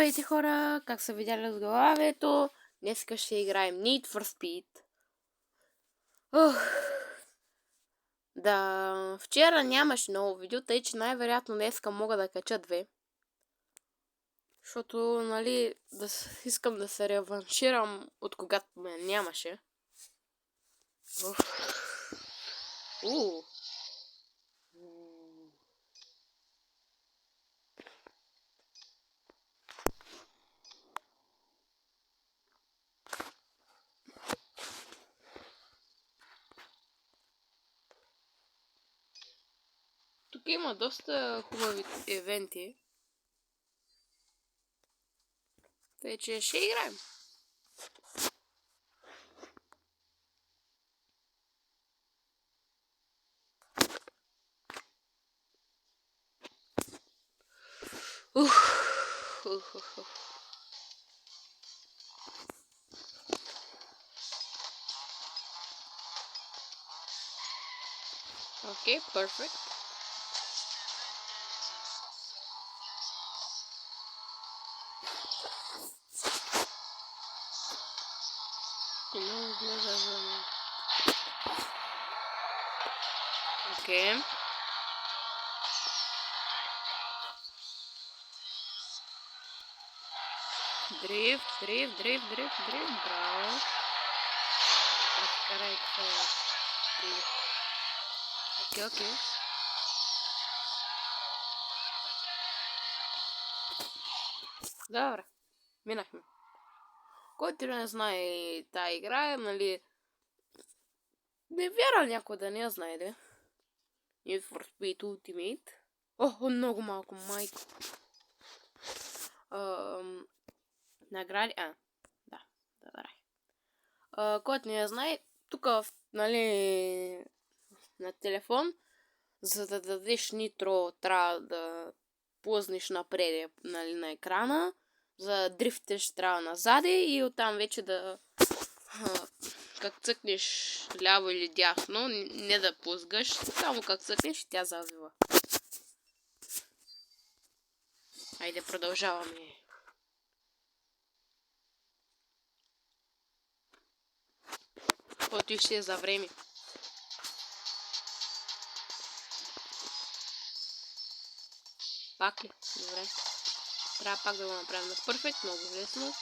Здравейте хора, как са видяли от заглавието, днеска ще играем Need for Speed. Да, вчера нямаше много видео, тъй че най-вероятно днеска мога да кача 2. Защото, нали, искам да се реванширам от когато ме нямаше. Тук има доста хубави евенти. Тъй че ще играем. Окей, перфект. Окей. Дрифт, браво. Разкарай това. Окей. Добре, минахме. Който не знае тая игра, нали... Не вяра някой да не я знае, де. Need for Speed Ultimate. Много малко, майко. Награди... Да, който не я знае, тук, нали... На телефон, за да дадеш нитро, трябва да плъзнеш напред, нали, на екрана. За да дрифтеш трябва назади и оттам вече да... Как цъкнеш ляво или дясно, не да плъзгаш, само как цъкнеш, тя завива. Айде, продължаваме. Отиш се за време. Пак ли? Добре. Трябва пак да го направим на перфект, много лесно.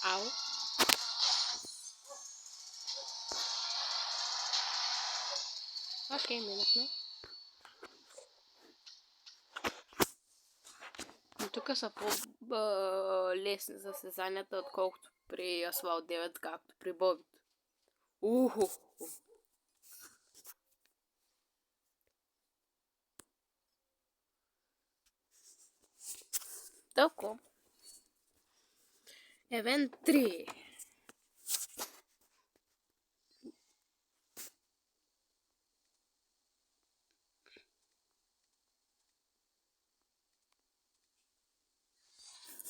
Ау. Окей, минахме. Тук са по-лесни състезанията, отколкото при Asphalt 9, както при Бобит. Толкова. Евент 3.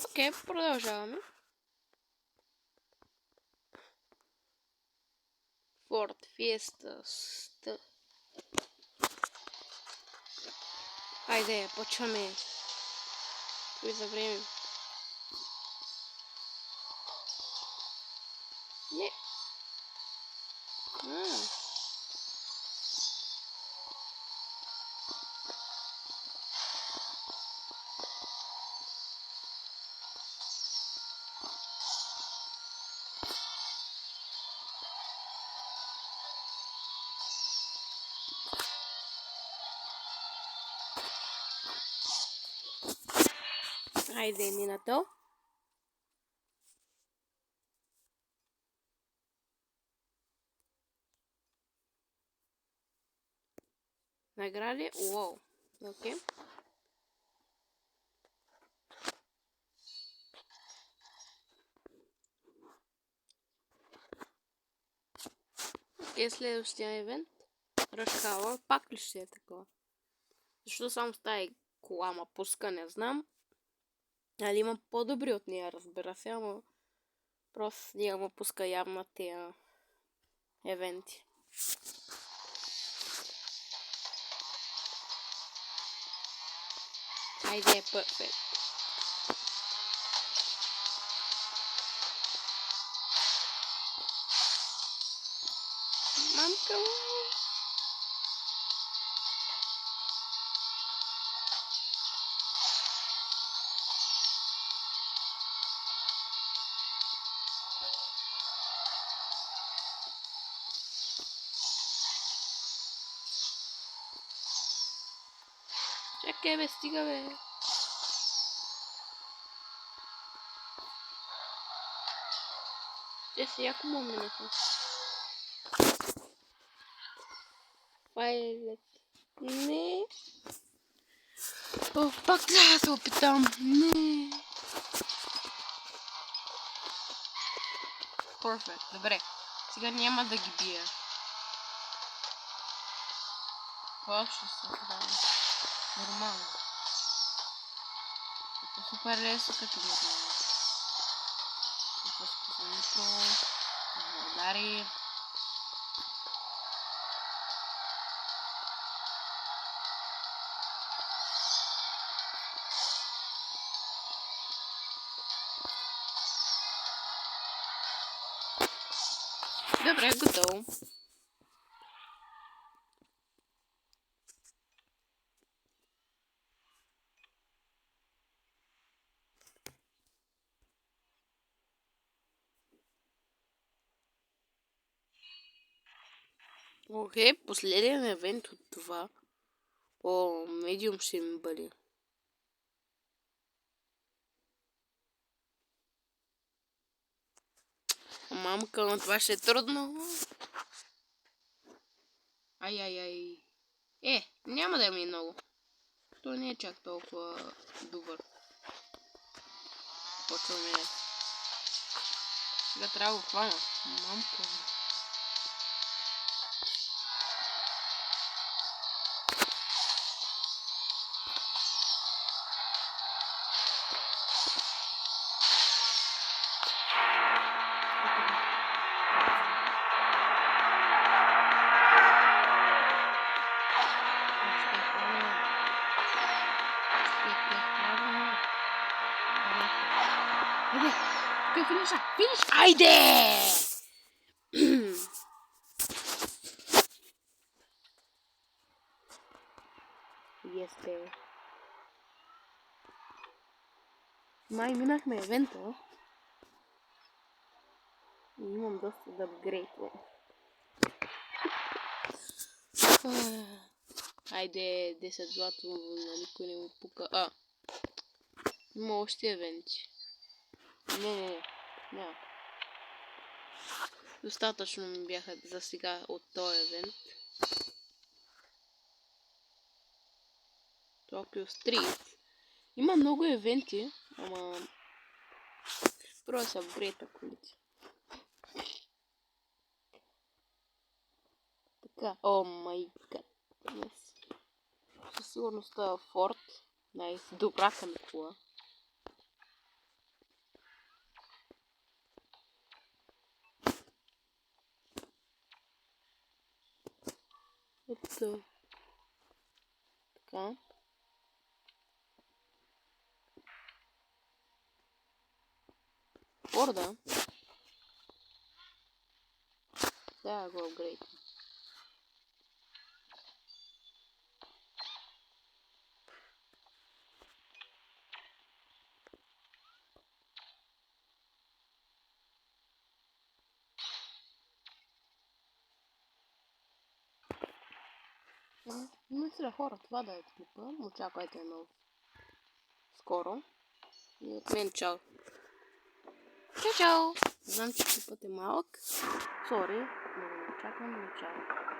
Окей, продължаваме. Ford Fiesta. Айде, почваме. Той за време. Не. Айде, минато. Награди? Уоу. Окей. е следващия евент? Ръшкава, пак ли ще е такова? Защо само с тази кола ма пуска, не знам. Али има по-добри от нея, разбира се, ама просто нея ма пуска явно на тия евенти. Айде, перфект. Мамка му! Чакай бе, стига бе. Те са яко му минаха. Вайлет. Не. О, пак трябва да се опитам. Не. Перфект. Добре. Сега няма да ги бия. Това ще се прави. Нормално. Това супер лесно като нормално. Това спознато. Удари. Добре, готово. Окей, последен евент от това. О, медиум ще ми бъде. Мамка, но това ще е трудно. Ай. Няма да ми е много. То не е чак толкова добър. Почваме. Сега трябва да го хвана. Мамка. Финиш! Айде! Есте. Май минахме евента. И имам доста да апгрейдвам. Айде, 10 злато, на никой не му пука. Има още евенти. Не. Няма. Достатъчно ми бяха за сега от този евент. Токио Стрит. Има много евенти, ама първо са апгрейта колите. Така, о май гад. Със сигурност става Форд. Добра към кола. Ето. Така. Форда. Сега го апгрейдна. Мисля хора, това да е клипа. Очаквайте много скоро. И от мен чао. Чао! Знам, че клипът е малък. Сори, много не очаквам, но чао.